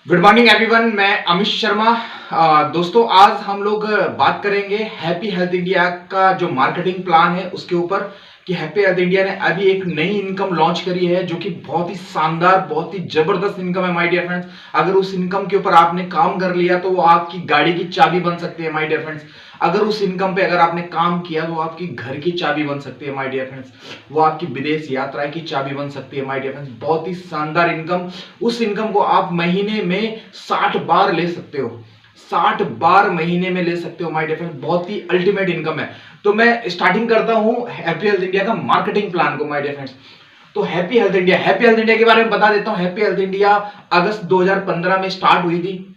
Good morning everyone, मैं अमित शर्मा। दोस्तों, आज हम लोग बात करेंगे हैप्पी हेल्थ इंडिया का जो मार्केटिंग प्लान है उसके ऊपर कि हैप्पी हेल्थ इंडिया ने अभी एक नई इनकम लॉन्च करी है जो कि बहुत ही शानदार, बहुत ही जबरदस्त इनकम है माय डियर फ्रेंड्स। अगर उस इनकम के ऊपर आपने काम कर लिया तो वो आपकी गाड़ी की चाबी बन सकती है माय डियर फ्रेंड्स। अगर उस इनकम पे अगर आपने काम किया तो आपकी घर की चाबी बन सकती है माय डियर फ्रेंड्स। वो आपकी विदेश यात्रा की चाबी बन सकती है माय डियर फ्रेंड्स। बहुत ही शानदार इनकम। उस इनकम को आप महीने में 60 बार ले सकते हो। 60 बार महीने में ले सकते हो माय डियर फ्रेंड्स। बहुत ही अल्टीमेट इनकम है। तो मैं स्टार्टिंग करता हूं हैप्पी हेल्थ इंडिया का मार्केटिंग प्लान को माय डियर फ्रेंड्स। तो हैप्पी हेल्थ इंडिया के बारे में बता देता हूं। हैप्पी हेल्थ इंडिया अगस्त 2015 में स्टार्ट हुई थी।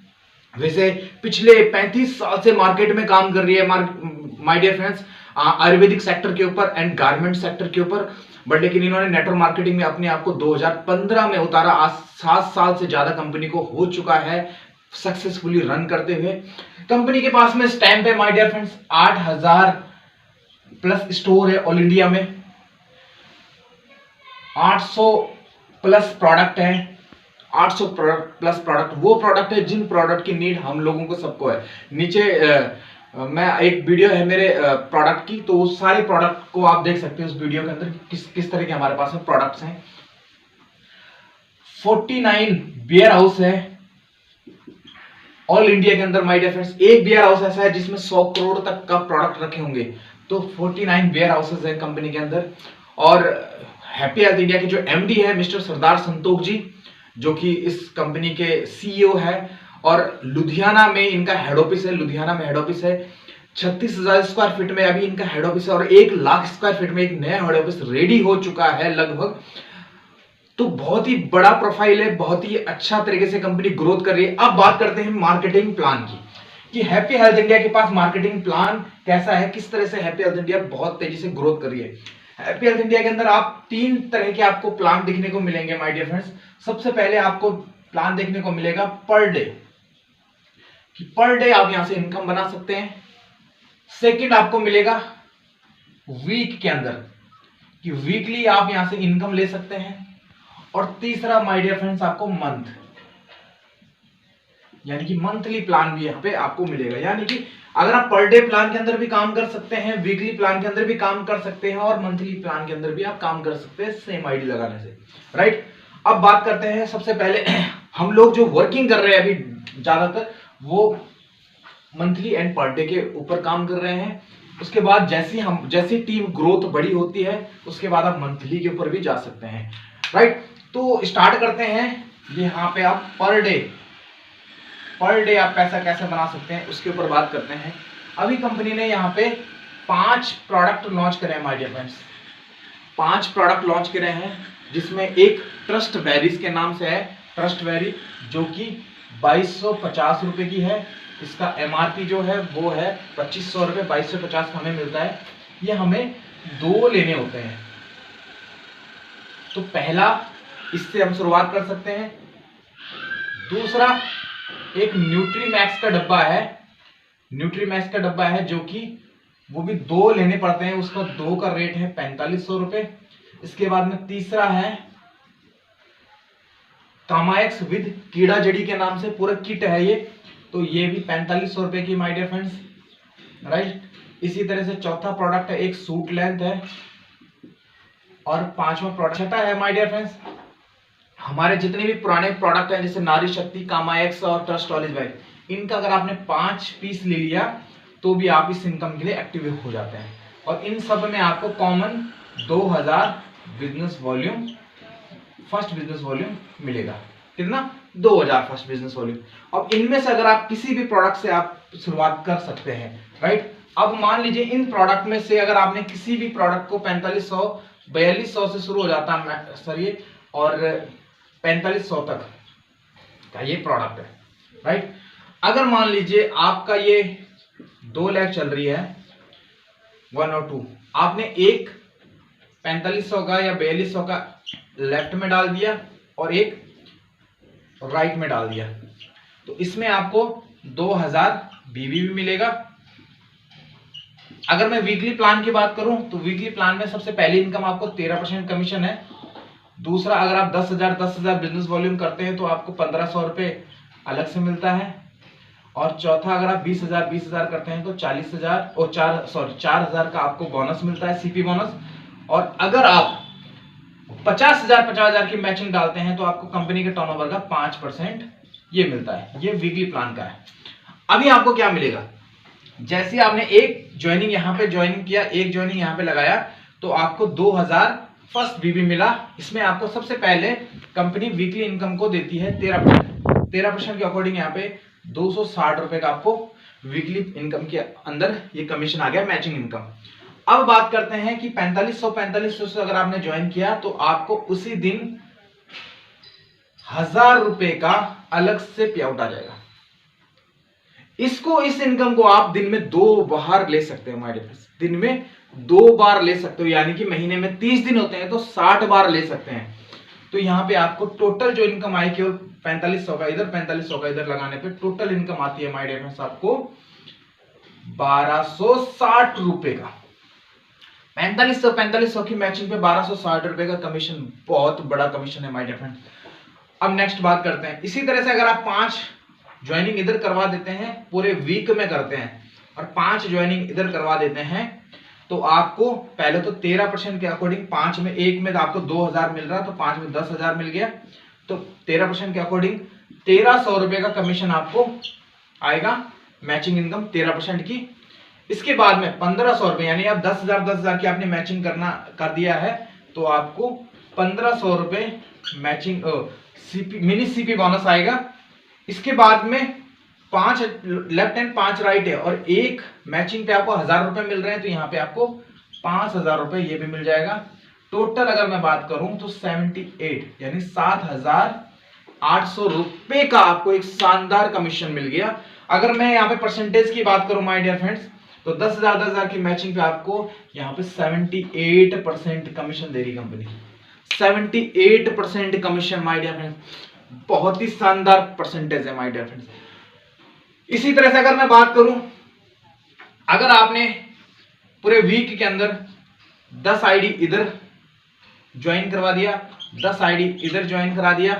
वैसे पिछले 35 साल से मार्केट में काम कर रही है my dear friends, Ayurvedic sector के ऊपर एंड गारमेंट सेक्टर के ऊपर। बट लेकिन इन्होंने नेटवर्क मार्केटिंग में अपने आप को 2015 में उतारा। आज 7 साल से ज्यादा कंपनी को हो चुका है सक्सेसफुली रन करते हुए। कंपनी के पास में स्टैम्प है my dear friends. 8000 plus store है ऑल इंडिया में। 800 प्लस प्रोडक्ट है। 800 प्लस प्रोडक्ट, वो प्रोडक्ट है जिन प्रोडक्ट की नीड हम लोगों को सबको है। नीचे मैं एक वीडियो है मेरे प्रोडक्ट की, तो उस सारे प्रोडक्ट को आप देख सकते हैं उस वीडियो के अंदर किस किस तरह के हमारे पास में प्रोडक्ट्स हैं। 49 बियर हाउस है ऑल इंडिया के अंदर माय डियर फ्रेंड्स। एक बियर हाउस ऐसा है जिसमें 100 करोड़ तक का प्रोडक्ट रखे होंगे। तो 49 बियर हाउसेस है कंपनी के अंदर। और हैप्पी हेल्थ इंडिया के जो एमडी है मिस्टर सरदार संतोख जी, जो कि इस कंपनी के सीईओ है। और लुधियाना में इनका हेड ऑफिस है। लुधियाना में हेड ऑफिस है। 36,000 स्क्वायर फीट में अभी इनका हेड ऑफिस है और 1 लाख स्क्वायर फीट में एक नया हेड ऑफिस रेडी हो चुका है लगभग। तो बहुत ही बड़ा प्रोफाइल है, बहुत ही अच्छा तरीके से कंपनी ग्रोथ कर रही है। अब बात करते हैं मार्केटिंग प्लान की कि हैप्पी हेल्थ इंडिया के पास मार्केटिंग प्लान कैसा है, किस तरह से हैप्पी हेल्थ इंडिया बहुत तेजी से ग्रोथ कर रही है। हैप्पी हेल्थ इंडिया के अंदर आप 3 तरह के आपको प्लान देखने को मिलेंगे माय डियर फ्रेंड्स। सबसे पहले आपको प्लान देखने को मिलेगा पर डे, कि पर डे आप यहां से इनकम बना सकते हैं। सेकंड आपको मिलेगा वीक के अंदर, कि वीकली आप यहां से इनकम ले सकते हैं। और तीसरा माय डियर फ्रेंड्स आपको मंथ, यानी कि मंथली प्लान भी यहां पे आपको मिलेगा। यानी कि अगर आप पर डे प्लान के अंदर भी काम कर सकते हैं, वीकली प्लान के अंदर भी काम कर सकते हैं और मंथली प्लान के अंदर भी आप काम कर सकते हैं सेम आईडी लगाने से, राइट। अब बात करते हैं सबसे पहले हम लोग जो वर्किंग कर रहे हैं अभी ज्यादातर वो मंथली एंड पर डे के ऊपर काम कर रहे हैं। उसके बाद जैसी टीम ग्रोथ बड़ी होती है उसके बाद आप मंथली के ऊपर भी जा सकते हैं, राइट। तो स्टार्ट करते हैं। यहाँ पे आप पर डे आप पैसा कैसे बना सकते हैं उसके ऊपर बात करते हैं। अभी कंपनी ने यहाँ पे 5 प्रोडक्ट लॉन्च करे हैं my dear friends. 5 product launch करे हैं जिसमें एक ट्रस्ट वेरीज के नाम से है। ट्रस्ट वेरी जो कि 2250 रुपए की है। इसका एमआरपी जो है वो है 2500 रुपए। 2250 हमें मिलता है। ये हमें 2 लेने होते हैं। तो पहला, इससे हम शुरुआत कर सकते हैं। दूसरा एक न्यूट्रीमैक्स का डब्बा है। न्यूट्रीमैक्स का डब्बा है जो कि वो भी 2 लेने पड़ते हैं। उसका 2 का रेट है 4500 रुपए। इसके बाद में तीसरा है कामाएक्स विद कीड़ा जड़ी के नाम से पूरा किट है ये। तो ये भी 4500 रुपए की माय डियर फ्रेंड्स, राइट। इसी तरह से चौथा प्रोडक्ट है एक सूट लेंथ है। और 5वां प्रोडक्ट छठा है माय डियर फ्रेंड्स, हमारे जितने भी पुराने प्रोडक्ट हैं जैसे नारी शक्ति, कामाएक्स और ट्रस्ट ऑलिव ऑयल, इनका अगर आपने 5 पीस ले लिया तो भी आप इस इनकम के लिए एक्टिव हो जाते हैं। और इन सब में आपको common 2000 business volume, first business volume मिलेगा। कितना? 2000 फर्स्ट बिजनेस वॉल्यूम। अब इनमें से अगर आप किसी भी प्रोडक्ट से आप शुरुआत कर सकते हैं, राइट। अब मान लीजिए इन प्रोडक्ट में से अगर आपने किसी भी प्रोडक्ट को 4500 4200 से शुरू हो जाता है सर ये, और 4500 तक का ये प्रोडक्ट है, राइट। अगर मान लीजिए आपका ये 2 लाख चल रही है 1 और 2, आपने एक 4500 का या 4200 का लेफ्ट में डाल दिया और एक राइट में डाल दिया, तो इसमें आपको 2000 बीवी भी मिलेगा। अगर मैं वीकली प्लान की बात करूं तो वीकली प्लान में सबसे पहली इनकम आपको 13% कमीशन है। दूसरा, अगर आप 10,000 बिजनेस वॉल्यूम करते हैं तो आपको 1500 रुपए अलग से मिलता है। और चौथा, अगर आप 20,000 करते हैं तो 40,000 और 4,000 का आपको बोनस मिलता है, सीपी बोनस। और अगर आप 50,000 की मैचिंग डालते हैं तो आपको कंपनी के टर्नओवर का 5% ये मिलता है। ये वीकली प्लान का है। अभी आपको क्या मिलेगा, जैसे आपने एक ज्वाइनिंग यहाँ पे ज्वाइनिंग किया, एक ज्वाइनिंग यहाँ पे लगाया, तो आपको 2,000 फर्स्ट बीबी मिला। इसमें आपको सबसे पहले कंपनी वीकली इनकम को देती है 13% के अकॉर्डिंग यहाँ पे 260 रुपए का आपको वीकली इनकम के अंदर ये कमीशन आ गया, मैचिंग इनकम। अब बात करते हैं कि 4500 से अगर आपने ज्वाइन किया तो आपको उसी दिन 1,000 रुपए का अलग से पे आउट आ जाएगा। इस इनकम को आप दिन में 2 बार ले सकते हो माय डियर फ्रेंड्स, दिन में 2 बार ले सकते हो, यानी कि महीने में 30 दिन होते हैं तो 60 बार ले सकते हैं। तो यहाँ पे आपको टोटल जो इनकम आई केवल 4500 का इधर 4500 का इधर लगाने पे टोटल इनकम आती है माय डियर फ्रेंड्स आपको 1260 रुपए का। 4500 की मैचिंग पे 1260 रुपए का कमीशन, बहुत बड़ा कमीशन है माय डियर फ्रेंड्स। अब नेक्स्ट बात करते हैं, इसी तरह से अगर आप 5 ज्वाइनिंग इधर करवा देते हैं, पूरे वीक में करते हैं, और 5 ज्वाइनिंग इधर करवा देते हैं, तो आपको पहले तो 13% के अकॉर्डिंग 5 में, एक में तो आपको 2,000 मिल रहा, तो 5 में 10,000 मिल गया, तो 13% के अकॉर्डिंग 1,300 रुपए का कमीशन आपको आएगा, मैचिंग इनकम 13% की। इसके बाद में 1,500 रुपए, यानी आप 10,000 की आपने मैचिंग कर दिया है, तो आपको 1,500 रुपए मैचिंग मिनी सीपी बोनस आएगा। इसके बाद में 5 लेफ्ट हैंड 5 राइट है, और एक मैचिंग पे आपको 1,000 रुपए मिल रहे हैं, तो यहाँ पे आपको 5,000 रुपए ये भी मिल जाएगा। टोटल अगर मैं बात करूं तो 78 यानी 7,800 रुपए का आपको एक शानदार कमीशन मिल गया। अगर मैं यहाँ पे परसेंटेज की बात करूं माय डियर फ्रेंड्स, तो 10,000 की मैचिंग पे आपको यहाँ पे 78% कमीशन दे रही कंपनी। 78% कमीशन माय डियर फ्रेंड्स, बहुत ही शानदार परसेंटेज है माय डियर फ्रेंड्स। इसी तरह से अगर मैं बात करूं, अगर आपने पूरे वीक के अंदर 10 आईडी इधर ज्वाइन करवा दिया, 10 आईडी इधर ज्वाइन करा दिया,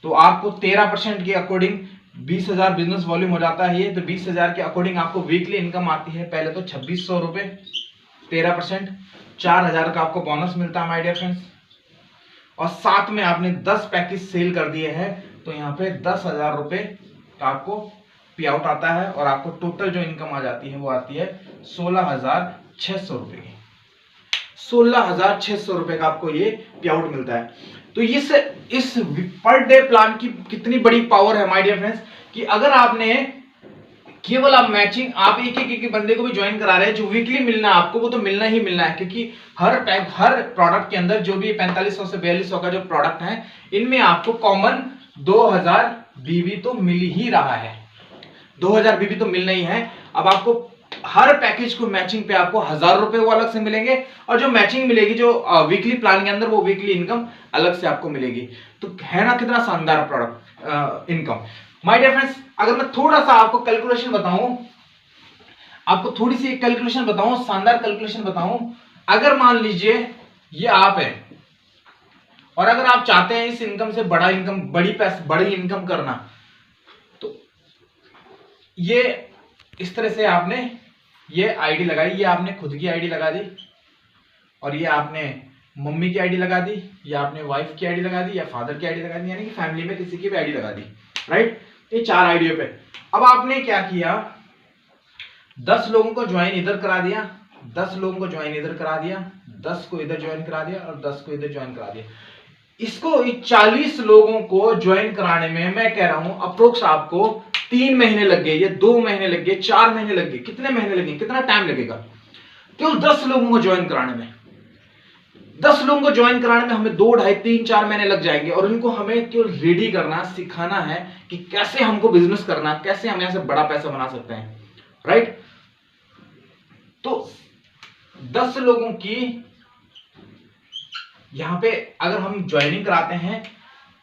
तो आपको 13% के अकॉर्डिंग 20,000 बिजनेस वॉल्यूम हो जाता है ये। तो 20,000 के अकॉर्डिंग आपको वीकली इनकम आती है पहले तो 2,600 रुपए, 13%, 4,000 का आपको बोनस मिलता है माय डियर फ्रेंड्स, और साथ में आपने 10 पैकेज सेल कर दिए हैं, तो यहाँ पे 10,000 रुपए का आपको पे आउट आता है, और आपको टोटल जो इनकम आ जाती है वो आती है 16,600 रुपए की। 16,600 रुपए का आपको ये पे आउट मिलता है। तो इस पर डे प्लान की कितनी बड़ी पावर है माय डियर फ्रेंड्स, कि अगर आपने केवल आप मैचिंग आप एक बंदे को भी ज्वाइन करा रहे हैं, जो वीकली मिलना है आपको वो तो मिलना ही मिलना है, क्योंकि हर प्रोडक्ट के अंदर जो भी 4500 से 4200 का जो प्रोडक्ट है, इनमें आपको कॉमन 2,000 बीबी तो मिल ही रहा है, 2,000 बीबी तो मिलना ही है। अब आपको हर पैकेज को मैचिंग पे आपको 1,000 रुपए वो अलग से मिलेंगे, और जो मैचिंग मिलेगी जो वीकली प्लान के अंदर, वो वीकली इनकम अलग से आपको मिलेगी। तो है ना कितना शानदार product income my dear friends. अगर मैं थोड़ा सा आपको कैलकुलेशन बताऊं, आपको थोड़ी सी कैलकुलेशन बताऊं, शानदार कैलकुलेशन बताऊं, अगर मान लीजिए ये आप है, और अगर आप चाहते हैं इस इनकम से बड़ा इनकम, बड़ी इनकम करना, तो ये इस तरह से आपने ये आईडी लगाई, ये आपने खुद की आईडी लगा दी, और ये आपने मम्मी की आईडी लगा दी, या आपने वाइफ की आईडी लगा दी, या फादर की आईडी लगा दी, यानी कि फैमिली में किसी की भी आईडी लगा दी, राइट। ये 4 आईडियों पे अब आपने क्या किया, 10 लोगों को ज्वाइन इधर करा दिया, 10 लोगों को ज्वाइन इधर करा दिया, 10 को इधर ज्वाइन करा दिया, और 10 को इधर ज्वाइन करा दिया। इसको 40 लोगों को ज्वाइन कराने में मैं कह रहा हूं अप्रोक्स आपको 3 महीने लग गए, या 2 महीने लग गए, 4 महीने लग गए, कितने महीने लगे, कितना टाइम लगेगा केवल 10 लोगों को ज्वाइन कराने में। 10 लोगों को ज्वाइन कराने में हमें 2, 2.5, 3, 4 महीने लग जाएंगे, और इनको हमें केवल रेडी करना, सिखाना है कि कैसे हमको बिजनेस करना, कैसे हम यहां से बड़ा पैसा बना सकते हैं, राइट। तो 10 लोगों की यहां पे अगर हम ज्वाइनिंग कराते हैं,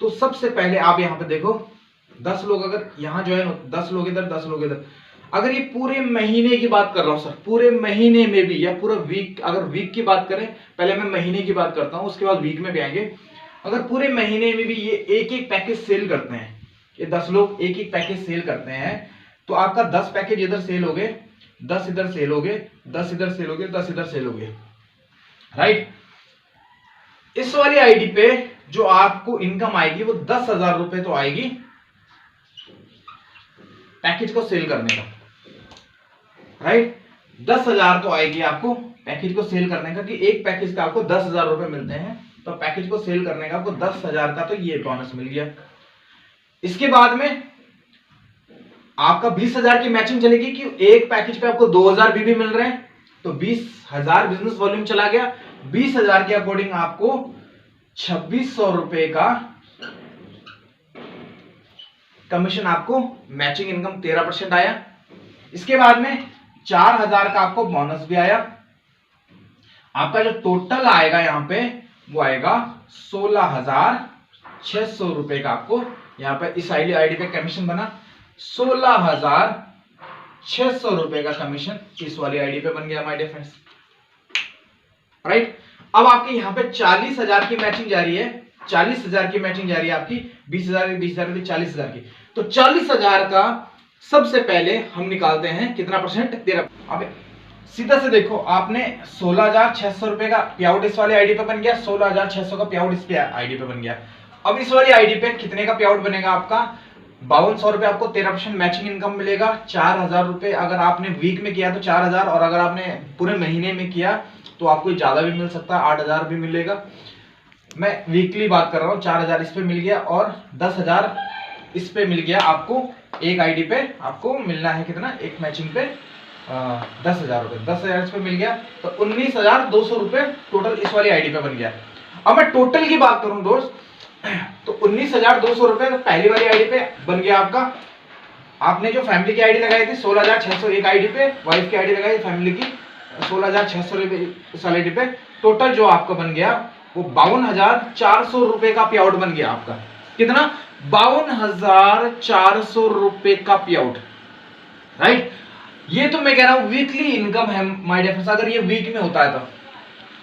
तो सबसे पहले आप यहां पे देखो, 10 लोग अगर यहां ज्वाइन हो, 10 लोग इधर, 10 लोग इधर, अगर ये पूरे महीने की बात कर रहा हूं सर, पूरे महीने में भी, या पूरा वीक, अगर वीक की बात करें, पहले मैं महीने की बात करता हूं, उसके बाद वीक में भी आएंगे। अगर पूरे महीने में भी ये एक पैकेज सेल करते हैं, ये 10 लोग एक एक पैकेज सेल करते हैं, तो आपका 10 पैकेज इधर सेल हो गए, 10 इधर सेल हो गए, 10 इधर सेल हो गए, 10 इधर सेल हो गए, राइट। इस वाली आईडी पे जो आपको इनकम आएगी वो 10,000 रुपए तो आएगी पैकेज को सेल करने का, राइट। 10,000 तो आएगी आपको पैकेज को सेल करने का, कि एक पैकेज का आपको 10,000 रुपए मिलते हैं, तो पैकेज को सेल करने का आपको 10,000 का तो ये बोनस मिल गया। इसके बाद में आपका 20,000 की मैचिंग चलेगी कि एक पैकेज पे आपको 2,000 बीबी मिल रहे हैं, तो 20,000 बिजनेस वॉल्यूम चला गया। 20,000 के अकॉर्डिंग आपको 2,600 रुपए का कमीशन, आपको मैचिंग इनकम 13% आया। इसके बाद में 4,000 का आपको बोनस भी आया। आपका जो टोटल आएगा यहां पे वो आएगा 16,600 रुपए का आपको यहां पे इस आईडी पे कमीशन बना। 16,600 रुपए का कमीशन इस वाली आईडी पे बन गया माय डियर फ्रेंड्स, राइट। अब आपके यहां पे 40,000 की मैचिंग जारी है, 40,000 की मैचिंग जारी है आपकी, 20,000 की, 20,000 की, 40,000 की। तो 40,000 का सबसे पहले हम निकालते हैं कितना परसेंट, 13। अब सीधा से देखो, आपने 16,600 रुपए का पे आउट इस वाली आईडी पे बन गया, 16,600 का पे आउट इस पे आईडी पे बन गया। अब इस वाली आईडी पे कितने का पे आउट बनेगा आपका, 5,200 रुपए आपको 13% मैचिंग इनकम मिलेगा। 4,000 रुपए अगर आपने वीक में किया तो 4,000, और अगर आपने पूरे महीने में किया तो आपको ज्यादा भी मिल सकता है, 8,000 भी मिलेगा। मैं वीकली बात कर रहा हूँ। 4,000 इस पे मिल गया और 10,000 इस पे मिल गया आपको। एक आईडी पे आपको मिलना है कितना, एक मैचिंग पे 10,000 रुपए, 10,000 इस पे मिल गया, तो 19,200 रुपए टोटल इस वाली आईडी पे बन गया। अब मैं टोटल की बात करूं दोस्त, तो 19,200 रुपए तो पहली वाली आईडी पे बन गया आपका। आपने जो फैमिली की आईडी लगाई थी 16,600 एक आईडी पे, वाइफ की आईडी लगाई फैमिली की 16,600 इस आईडी पे, टोटल जो आपका बन गया वो 52,400 रुपए का पे आउट बन गया आपका। कितना, 52,400 रुपए का पे आउट, राइट। ये तो मैं कह रहा हूं वीकली इनकम है माय डियर फ्रेंड्स। अगर ये वीक में होता है तो,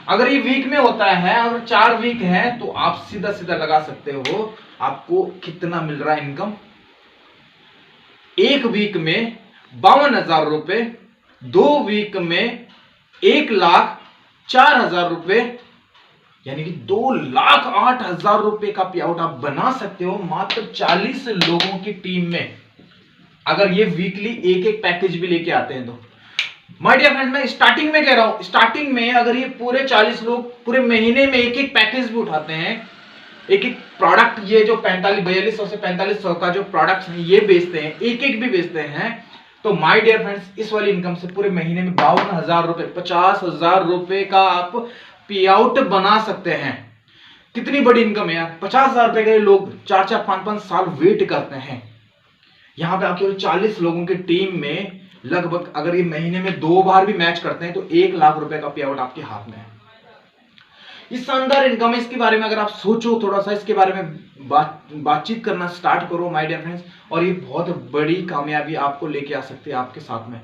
अगर ये वीक में होता है, अगर 4 वीक है तो आप सीधा सीधा लगा सकते हो आपको कितना मिल रहा है इनकम। एक वीक में 52,000 रुपए, 2 वीक में 1,04,000 रुपए, यानी कि 2,08,000 रुपए का पे आउट आप बना सकते हो मात्र 40 लोगों की टीम में, अगर ये वीकली एक एक पैकेज भी लेके आते हैं तो। माय डियर फ्रेंड्स, मैं स्टार्टिंग में कह रहा हूं, स्टार्टिंग में अगर ये पूरे 40 लोग पूरे महीने में एक एक पैकेज भी उठाते हैं, एक एक प्रोडक्ट, ये जो 4200 से 4500 का जो प्रोडक्ट्स हैं ये बेचते हैं, एक एक भी बेचते हैं, तो माय डियर फ्रेंड्स इस वाली इनकम से पूरे महीने में 52,000 रुपए, 50,000 रुपए का आप पे आउट बना सकते हैं। कितनी बड़ी इनकम है यार। 50,000 रुपए के लोग 4-4, 5-5 साल वेट करते हैं। यहां पे आप केवल 40 लोगों की टीम में लगभग अगर ये महीने में 2 बार भी मैच करते हैं तो 1,00,000 रुपए का पे आउट आपके हाथ में है। ये शानदार इनकम है। इसके बारे में अगर आप सोचो थोड़ा सा, इसके बारे में बातचीत करना स्टार्ट करो माय डियर फ्रेंड्स, और ये बहुत बड़ी कामयाबी आपको लेके आ सकती है आपके साथ में।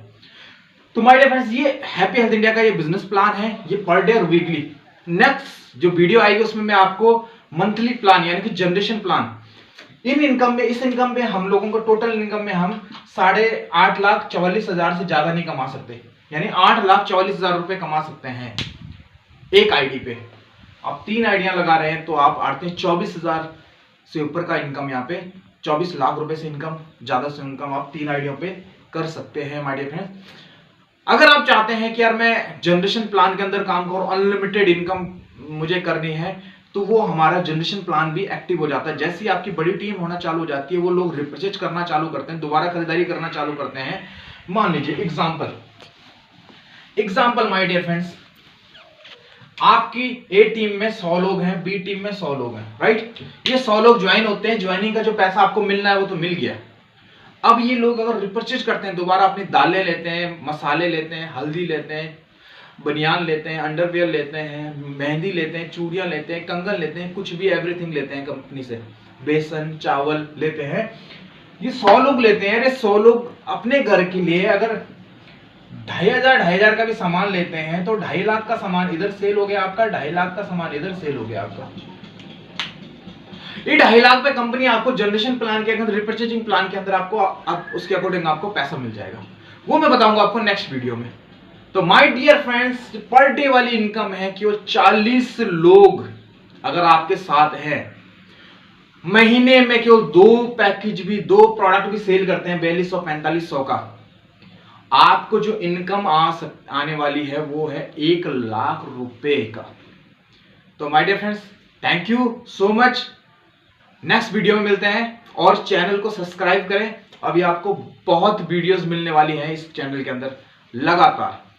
तो माय डियर फ्रेंड्स, ये हैप्पी हेल्थ इंडिया का ये बिजनेस प्लान है, ये पर डे और वीकली। नेक्स्ट जो वीडियो आएगी उसमें मैं आपको मंथली प्लान यानी कि जनरेशन प्लान, इन इनकम में, इस इनकम में हम लोगों को टोटल इनकम में हम 8,44,000 से ज्यादा नहीं कमा सकते, यानी 8,44,000 रुपए कमा सकते हैं एक आईडी पे। आप 3 आईडियां लगा रहे हैं तो आप आते हैं 24,000 से ऊपर का इनकम, यहाँ पे 24 लाख रुपए से इनकम, ज्यादा से इनकम आप 3 आईडियों पे कर सकते हैं माय डियर फ्रेंड्स। अगर आप चाहते हैं कि यार मैं जनरेशन प्लान के अंदर काम करूं, अनलिमिटेड इनकम मुझे करनी है, तो वो हमारा जनरेशन प्लान भी एक्टिव हो जाता है। जैसे ही आपकी बड़ी टीम होना चालू हो जाती है, वो लोग रिपर्चेज करना चालू करते हैं, दोबारा खरीदारी करना चालू करते हैं। मान लीजिए एग्जाम्पल माय डियर फ्रेंड्स, आपकी ए टीम में 100 लोग हैं, बी टीम में 100 लोग हैं, राइट। ये 100 लोग ज्वाइन होते हैं, ज्वाइनिंग का जो पैसा आपको मिलना है वो तो मिल गया। अब ये लोग अगर रिपर्चेज करते हैं, दोबारा अपनी दालें लेते हैं, मसाले लेते हैं, हल्दी लेते हैं, बनियान लेते हैं, अंडरवियर लेते हैं, मेहंदी लेते हैं, चूड़ियां लेते हैं, कंगन लेते हैं, कुछ भी एवरीथिंग लेते हैं कंपनी से, बेसन चावल लेते हैं। ये 100 लोग लेते हैं। अरे 100 लोग अपने घर के लिए अगर 2,500 का भी सामान लेते हैं तो 2.5 लाख का सामान इधर सेल हो गया आपका, 2.5 लाख का सामान इधर सेल हो गया आपका। ये 2.5 लाख पे कंपनी आपको जनरेशन प्लान के अंदर, रिपर्चेजिंग प्लान के अंदर आपको उसके अकॉर्डिंग आपको पैसा मिल जाएगा। वो मैं बताऊंगा आपको नेक्स्ट वीडियो में। तो my dear friends, per day वाली इनकम है कि वो 40 लोग अगर आपके साथ हैं, महीने में केवल 2 पैकेज भी, 2 प्रोडक्ट भी सेल करते हैं 4200-4500 का, आपको जो इनकम आने वाली है वो है 1 लाख रुपए का। तो my dear friends, thank you so much. Next video में मिलते हैं और चैनल को सब्सक्राइब करें। अभी आपको बहुत वीडियोस मिलने वाली हैं इस चैनल के अंदर लगातार।